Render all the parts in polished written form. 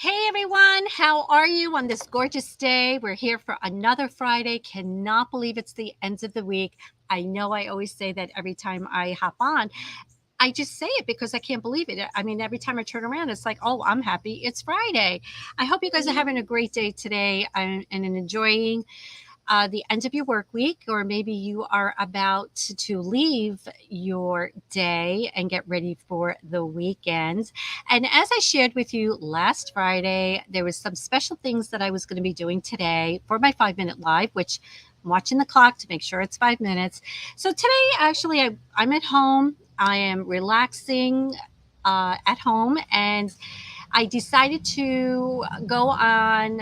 Hey everyone, how are you on this gorgeous day? We're here for another Friday. Cannot believe it's the end of the week. I know I always say that every time I hop on. I just say it because I can't believe it. I mean, every time I turn around, it's like, oh, I'm happy. It's Friday. I hope you guys are having a great day today and enjoying the end of your work week, or maybe you are about to leave your day and get ready for the weekend. And as I shared with you last Friday, there was some special things that I was going to be doing today for my 5 minute live, which I'm watching the clock to make sure it's 5 minutes. So today, actually, I'm at home. I am relaxing at home, and I decided to go on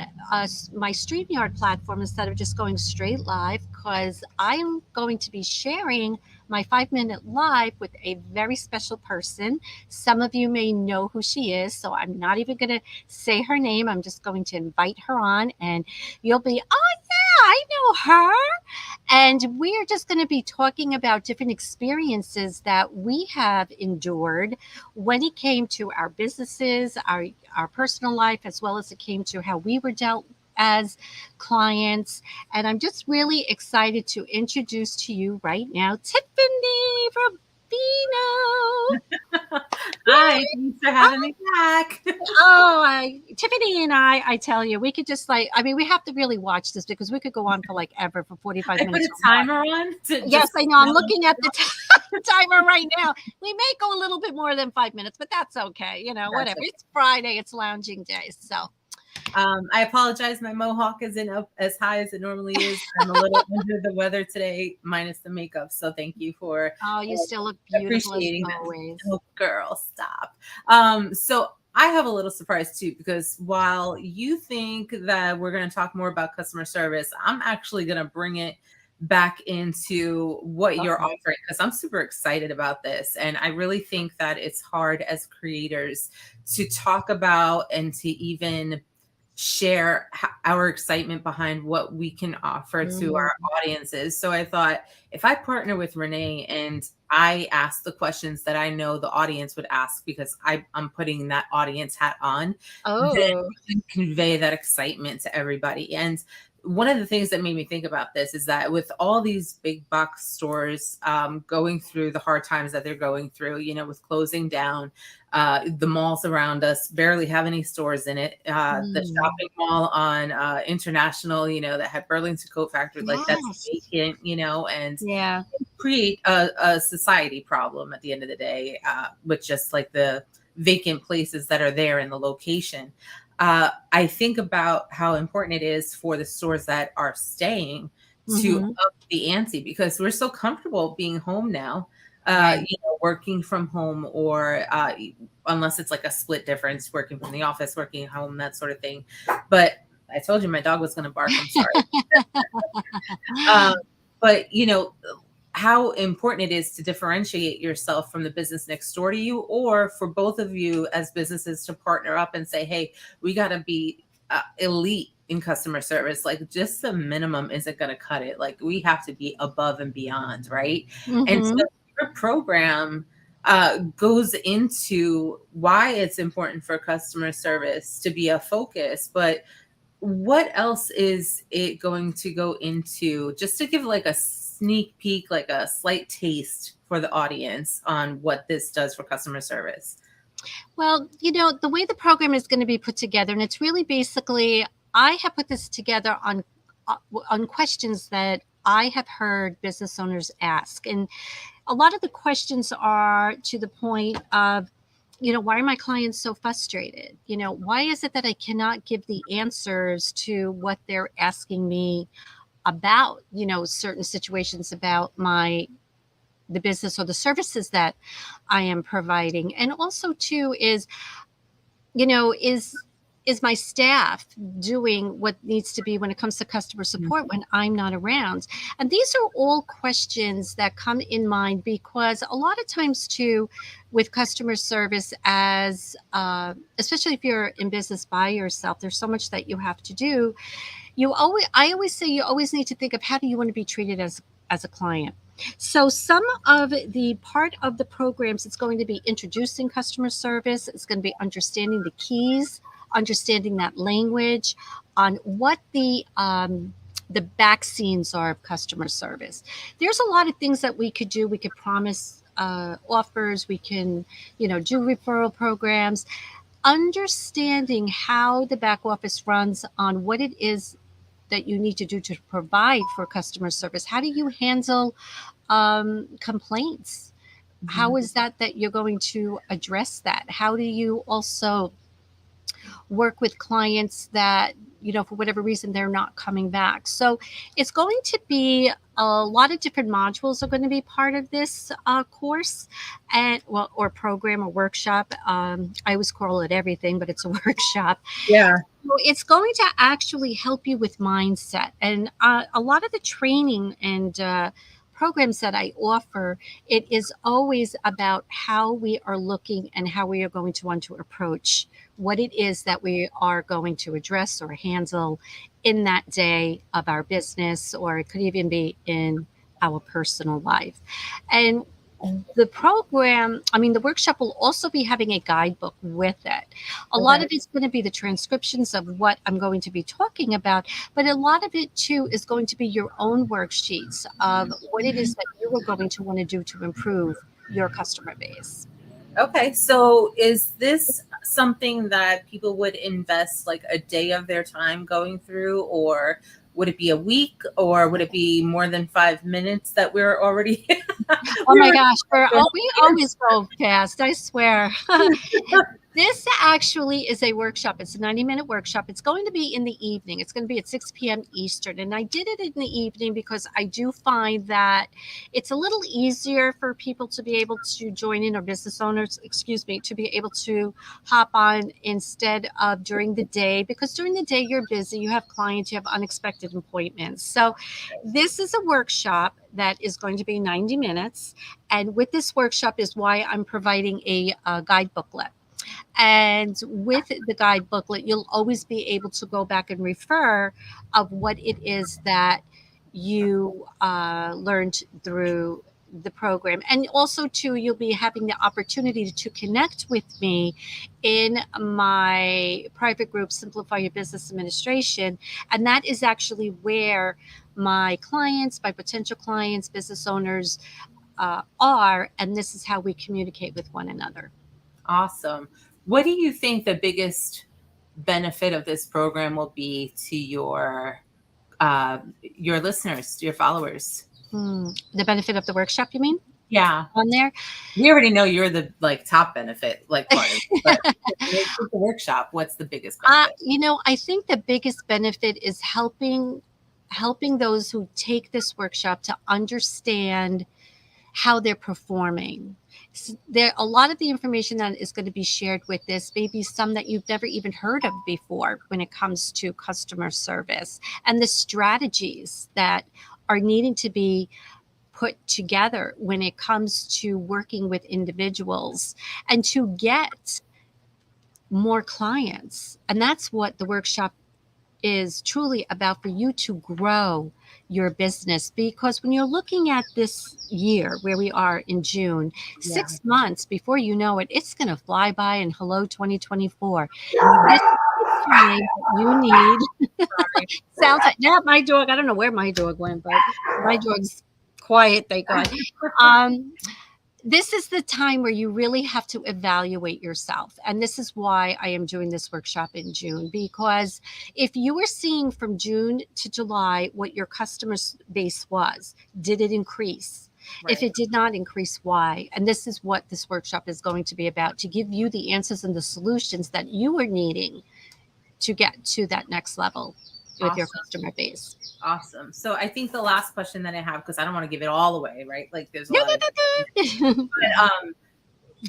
my StreamYard platform instead of just going straight live because I'm going to be sharing my 5 minute live with a very special person. Some of you may know who she is, so I'm not even going to say her name. I'm just going to invite her on, and you'll be, oh, yeah, I know her. And we are just going to be talking about different experiences that we have endured when it came to our businesses, our personal life, as well as it came to how we were dealt as clients. And I'm just really excited to introduce to you right now Tiffany Rufino. Hi, thanks for having me back. Oh, Tiffany and I tell you, we could just like, I mean, we have to really watch this because we could go on for like ever for 45 I put minutes a or more. timer on to Yes, just I know. I'm looking at the timer right now. We may go a little bit more than 5 minutes, but that's okay. You know, that's whatever. it. It's Friday. It's lounging day. So, I apologize. My mohawk isn't up as high as it normally is. I'm a little under the weather today, minus the makeup. So thank you for oh, you still look beautiful as appreciating that. always. Oh, girl, stop. So I have a little surprise too, because while you think that we're going to talk more about customer service, I'm actually going to bring it back into what you're Okay. offering because I'm super excited about this. And I really think that it's hard as creators to talk about and to even share our excitement behind what we can offer to Mm, our audiences. So I thought if I partner with Renee and I ask the questions that I know the audience would ask because I'm putting that audience hat on, then oh, we can convey that excitement to everybody. And one of the things that made me think about this is that with all these big box stores going through the hard times that they're going through, with closing down, the malls around us barely have any stores in it. The mm, shopping mall on International, that had Burlington Coat Factory, like that's yes. vacant, and Yeah. create a society problem at the end of the day with just like the vacant places that are there in the location. I think about how important it is for the stores that are staying to Hmm. up the ante because we're so comfortable being home now, Right. working from home or unless it's like a split difference, working from the office, working at home, that sort of thing. But I told you my dog was going to bark. I'm sorry. Um, but how important it is to differentiate yourself from the business next door to you, or for both of you as businesses to partner up and say, hey, we got to be elite in customer service. Like just the minimum isn't going to cut it. Like we have to be above and beyond, right? And so Hmm. your program goes into why it's important for customer service to be a focus, but what else is it going to go into, just to give like a sneak peek, like a slight taste for the audience on what this does for customer service? Well, the way the program is going to be put together, and it's really basically, I have put this together uh, on questions that I have heard business owners ask, and a lot of the questions are to the point of, why are my clients so frustrated? Why is it that I cannot give the answers to what they're asking me about, certain situations about the business or the services that I am providing. And also too you know, is my staff doing what needs to be when it comes to customer support when I'm not around? And these are all questions that come in mind because a lot of times too, with customer service, as especially if you're in business by yourself, there's so much that you have to do. I always say you always need to think of how do you want to be treated as a client. So some of the part of the programs, it's going to be introducing customer service. It's going to be understanding the keys understanding that language, on what the back scenes are of customer service. There's a lot of things that we could do. We could promise offers. We can, do referral programs. Understanding how the back office runs on what it is that you need to do to provide for customer service. How do you handle complaints? How Mhm. is that you're going to address that? How do you also work with clients that, for whatever reason, they're not coming back? So it's going to be a lot of different modules are going to be part of this course, and well, or program or workshop. I always call it everything, but it's a workshop. Yeah. So it's going to actually help you with mindset. And a lot of the training and programs that I offer, it is always about how we are looking and how we are going to want to approach what it is that we are going to address or handle in that day of our business, or it could even be in our personal life. And the workshop will also be having a guidebook with it. A lot Okay. of it's going to be the transcriptions of what I'm going to be talking about, but a lot of it too is going to be your own worksheets of what it is that you are going to want to do to improve your customer base. Okay. So is this something that people would invest like a day of their time going through, or would it be a week, or would it be more than 5 minutes that we're already Oh we're my already gosh, we here? always go fast, I swear. This actually is a workshop. It's a 90-minute workshop. It's going to be in the evening. It's going to be at 6 p.m. Eastern. And I did it in the evening because I do find that it's a little easier for people to be able to join in, or business owners, excuse me, to be able to hop on instead of during the day, because during the day you're busy, you have clients, you have unexpected appointments. So this is a workshop that is going to be 90 minutes. And with this workshop is why I'm providing a guide booklet. And with the guide booklet, you'll always be able to go back and refer of what it is that you learned through the program. And also too, you'll be having the opportunity to connect with me in my private group, Simplify Your Business Administration. And that is actually where my clients, my potential clients, business owners are. And this is how we communicate with one another. Awesome. What do you think the biggest benefit of this program will be to your listeners, your followers? The benefit of the workshop, you mean, Yeah. on there? We already know you're the like top benefit, like part of it, but with the workshop, what's the biggest benefit? I think the biggest benefit is helping those who take this workshop to understand how they're performing. There a lot of the information that is going to be shared with this, maybe some that you've never even heard of before when it comes to customer service, and the strategies that are needing to be put together when it comes to working with individuals and to get more clients. And that's what the workshop is truly about, for you to grow your business. Because when you're looking at this year, where we are in June, Yeah. 6 months before you know it, it's going to fly by, and hello 2024. This is the time that you need. Sorry. Sounds like, yeah, my dog, I don't know where my dog went, but my dog's quiet, thank God. um, this is the time where you really have to evaluate yourself. And this is why I am doing this workshop in June, because if you were seeing from June to July what your customer base was, did it increase? If Right. it did not increase, why? And this is what this workshop is going to be about, to give you the answers and the solutions that you are needing to get to that next level with your Awesome. customer base. Awesome. So I think the last question that I have, because I don't want to give it all away, right? Like there's a No, lot of, no, no, but no.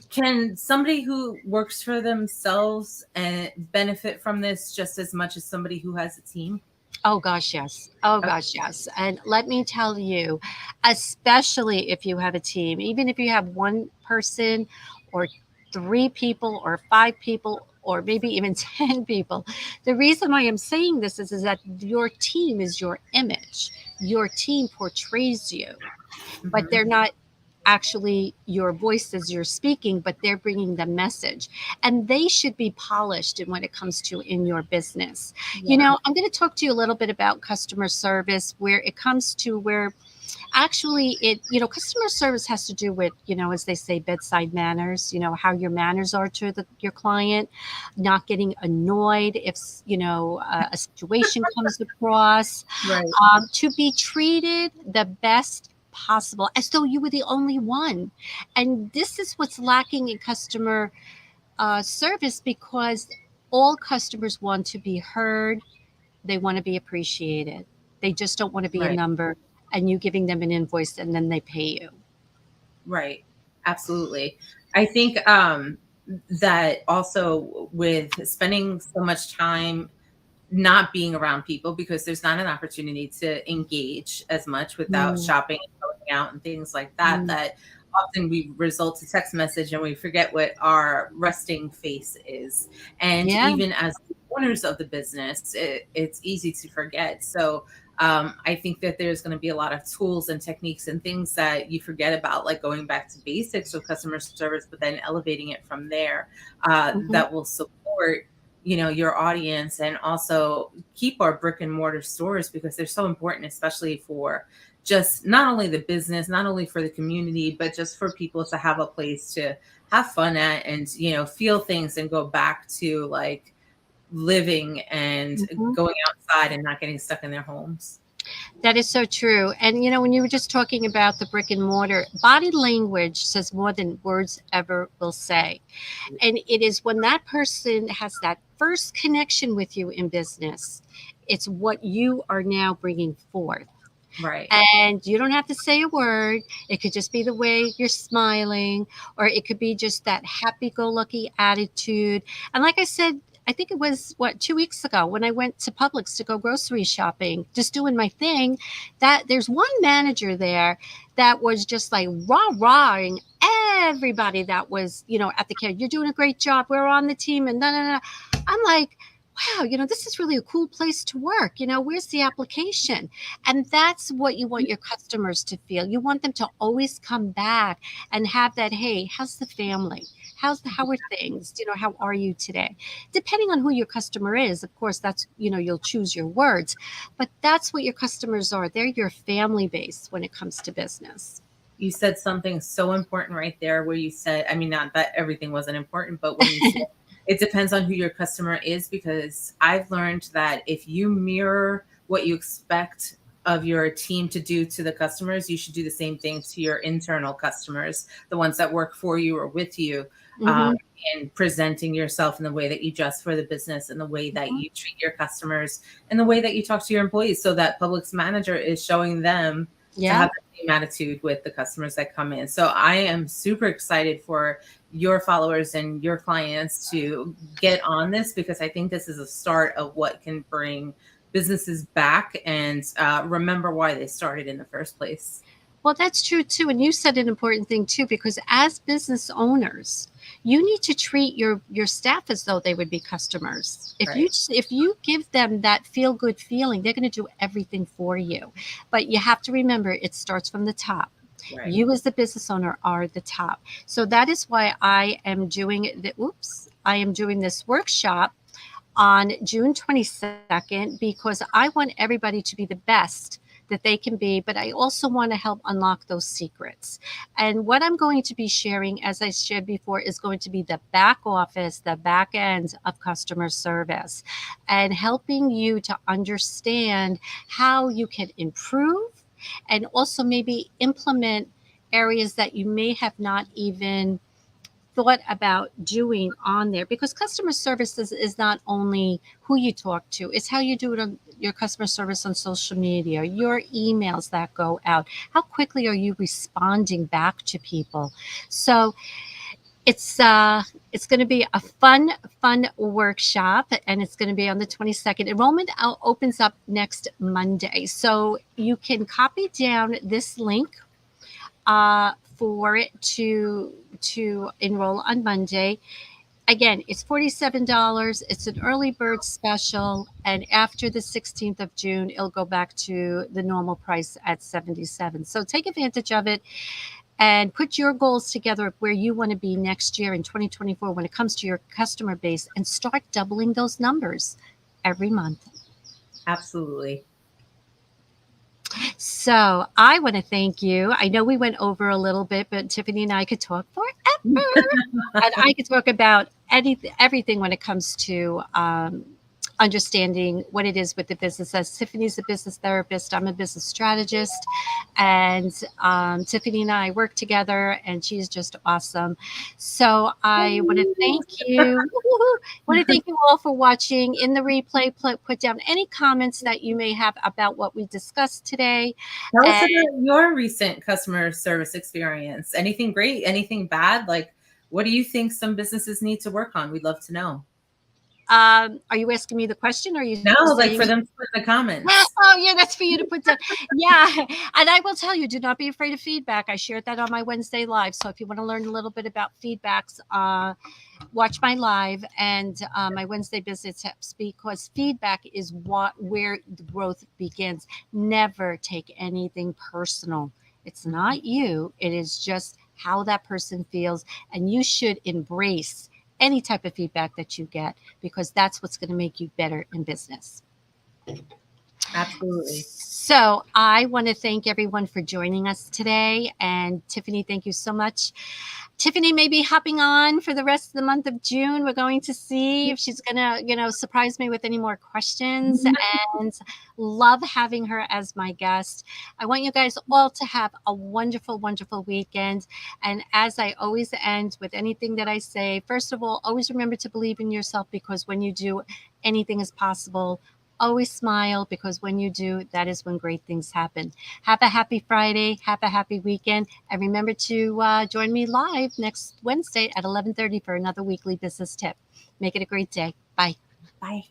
can somebody who works for themselves and benefit from this just as much as somebody who has a team? Oh gosh, yes. Oh Okay. gosh, yes. And let me tell you, especially if you have a team, even if you have one person or three people or five people or maybe even 10 people, the reason why I'm saying this is that your team is your image. Your team portrays you, but Mhm. they're not actually your voice as you're speaking, but they're bringing the message. And they should be polished in when it comes to in your business. Yeah. I'm going to talk to you a little bit about customer service, where it comes to where actually customer service has to do with, as they say, bedside manners, how your manners are to your client, not getting annoyed if a situation comes across, Right. to be treated the best possible as though you were the only one. And this is what's lacking in customer service, because all customers want to be heard, they want to be appreciated. They just don't want to be a Right. number and you giving them an invoice and then they pay you. Right. Absolutely. I think that also with spending so much time not being around people because there's not an opportunity to engage as much without Mm, shopping and going out and things like that, mm. that often we result to text message and we forget what our resting face is. And Yeah. even as the owners of the business, it's easy to forget. So I think that there's going to be a lot of tools and techniques and things that you forget about, like going back to basics of customer service, but then elevating it from there, Hmm. that will support your audience and also keep our brick and mortar stores, because they're so important, especially for just not only the business, not only for the community, but just for people to have a place to have fun at and feel things and go back to like living and Hmm. going outside and not getting stuck in their homes. That is so true. And when you were just talking about the brick and mortar, body language says more than words ever will say. And it is when that person has that first connection with you in business, it's what you are now bringing forth. Right. And you don't have to say a word. It could just be the way you're smiling, or it could be just that happy go lucky attitude. And like I said, I think it was 2 weeks ago when I went to Publix to go grocery shopping, just doing my thing, that there's one manager there that was just like rah-rahing everybody that was, at the counter. You're doing a great job. We're on the team. And no, no, no. I'm like, wow, this is really a cool place to work. Where's the application? And that's what you want your customers to feel. You want them to always come back and have that, hey, how's the family? How are things? How are you today? Depending on who your customer is, of course, that's, you'll choose your words, but that's what your customers are. They're your family base when it comes to business. You said something so important right there where you said, I mean, not that everything wasn't important, but when you said it depends on who your customer is, because I've learned that if you mirror what you expect of your team to do to the customers, you should do the same thing to your internal customers, the ones that work for you or with you, um, Hmm. and presenting yourself in the way that you dress for the business and the way that you treat your customers and the way that you talk to your employees, so that Publix manager is showing them to Yeah. have the same attitude with the customers that come in. So I am super excited for your followers and your clients to get on this, because I think this is a start of what can bring businesses back and remember why they started in the first place. Well, that's true too. And you said an important thing too, because as business owners, you need to treat your staff as though they would be customers. Right. If you give them that feel good feeling, they're going to do everything for you. But you have to remember, it starts from the top. Right. You as the business owner are the top. So that is why I am doing this workshop on June 22nd, because I want everybody to be the best that they can be, but I also want to help unlock those secrets. And what I'm going to be sharing, as I shared before, is going to be the back office, the back end of customer service, and helping you to understand how you can improve and also maybe implement areas that you may have not even thought about doing on there, because customer service is not only who you talk to, it's how you do it on your customer service on social media, your emails that go out, how quickly are you responding back to people. So it's going to be a fun workshop, and it's going to be on the 22nd. Enrollment opens up next Monday, so you can copy down this link for it to enroll on Monday. Again, it's $47. It's an early bird special, and after the 16th of June, it'll go back to the normal price at 77. So take advantage of it. and put your goals together of where you want to be next year in 2024 when it comes to your customer base, and start doubling those numbers every month. Absolutely. So I want to thank you. I know we went over a little bit, but Tiffany and I could talk forever. And I could talk about everything when it comes to understanding what it is with the business. As Tiffany's a business therapist, I'm a business strategist, and Tiffany and I work together, and she's just awesome. So I want to thank you. Want to thank you all for watching. In the replay, put down any comments that you may have about what we discussed today. Tell us And about your recent customer service experience. Anything great? Anything bad? Like, what do you think some businesses need to work on? We'd love to know. are you asking me the question, or are you No, saying? like for them to put in the comments. Oh, yeah, that's for you to put down. Yeah. And I will tell you, do not be afraid of feedback. I shared that on my Wednesday live. So if you want to learn a little bit about feedbacks, watch my live and my Wednesday business tips, because feedback is where the growth begins. Never take anything personal. It's not you, it is just how that person feels. And you should embrace any type of feedback that you get, because that's what's going to make you better in business. Absolutely. So I want to thank everyone for joining us today. And Tiffany, thank you so much. Tiffany may be hopping on for the rest of the month of June. We're going to see if she's going to, surprise me with any more questions, and love having her as my guest. I want you guys all to have a wonderful, wonderful weekend. And as I always end with anything that I say, first of all, always remember to believe in yourself, because when you do, anything is possible. Always smile, because when you do, that is when great things happen. Have a happy Friday. Have a happy weekend. And remember to join me live next Wednesday at 11:30 for another weekly business tip. Make it a great day. Bye. Bye.